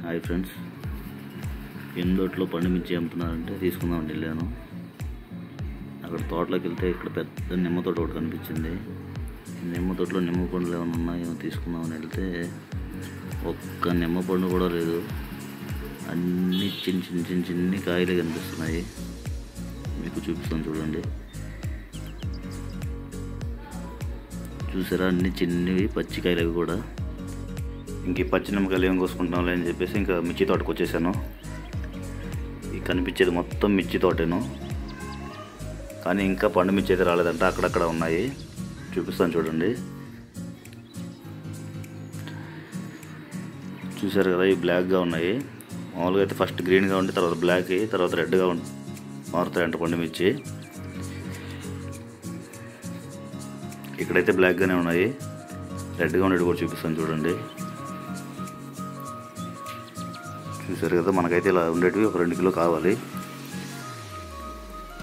Hi friends, ఎందోట్లో పండు మిర్చి అమ్ముతున్నారంటే తీసుకుందామని వెళ్ళాను. అక్కడ తోటలోకి వెళ్తే ఇక్కడ పెద్ద నిమ్మ తోట ఒకటి కనిపించింది. నిమ్మ తోటలో నిమ్మ పండులు ఏమైనా ఉన్నాయో తీసుకుందామని వెళ్తే ఒక్క నిమ్మ పండు కూడా లేదు. అన్నీ చిన్ని కాయలే కనిపిస్తున్నాయి. మీకు చూపిస్తాను చూడండి. చూసారా, అన్ని చిన్నవి పచ్చికాయలు అవి కూడా. ఇంక పచ్చి నిమ్మకాయలు ఏం కోసుకుంటున్నాంలే అని చెప్పేసి ఇంకా మిర్చి తోటకు వచ్చేసాను. ఈ కనిపించేది మొత్తం మిర్చి తోటేను, కానీ ఇంకా పండు మిర్చి అయితే రాలేదంట. అక్కడక్కడ ఉన్నాయి, చూపిస్తాను చూడండి. చూసారు కదా, ఈ బ్లాక్గా ఉన్నాయి. మామూలుగా అయితే ఫస్ట్ గ్రీన్గా ఉండి తర్వాత బ్లాక్ అయ్యి తర్వాత రెడ్గా మారుతాయంట పండు మిర్చి. ఇక్కడైతే బ్లాక్గానే ఉన్నాయి, రెడ్గా ఉండేది కూడా చూపిస్తాను చూడండి. చూసారు కదా, మనకైతే ఇలా ఉండేటివి ఒక 2 కిలో కావాలి.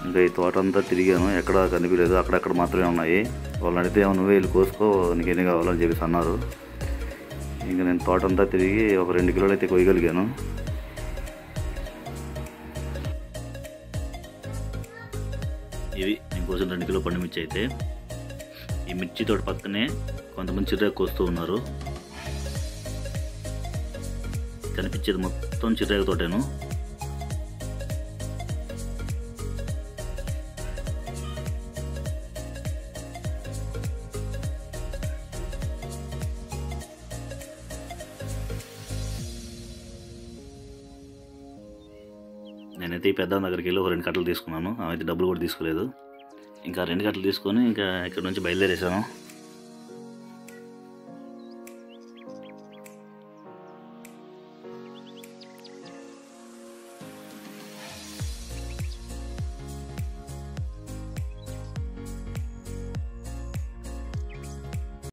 ఇంకా ఈ తోట అంతా తిరిగాను, ఎక్కడ కనిపించలేదు. అక్కడక్కడ మాత్రమే ఉన్నాయి. వాళ్ళని అడిగితే నువ్వే వెళ్ళి కోసుకో, నీకు ఎన్ని కావాలని చెప్పేసి అన్నారు. ఇంకా నేను తోట అంతా తిరిగి ఒక 2 కిలోలు అయితే కొయ్యగలిగాను. ఇవి నేను కోసం 2 కిలో పండు మిర్చి. అయితే ఈ మిర్చి తోట పక్కనే కొంతమంది చిర్రాకు కోస్తూ ఉన్నారు. కనిపించేది మొత్తం చిర్రాకు తోటేను. నేనైతే ఈ పెద్ద దగ్గరికి వెళ్ళి ఒక 2 కట్టలు తీసుకున్నాను. ఆమె అయితే డబ్బులు కూడా తీసుకోలేదు. ఇంకా 2 కట్టలు తీసుకొని ఇంకా ఇక్కడ నుంచి బయలుదేరేసాను.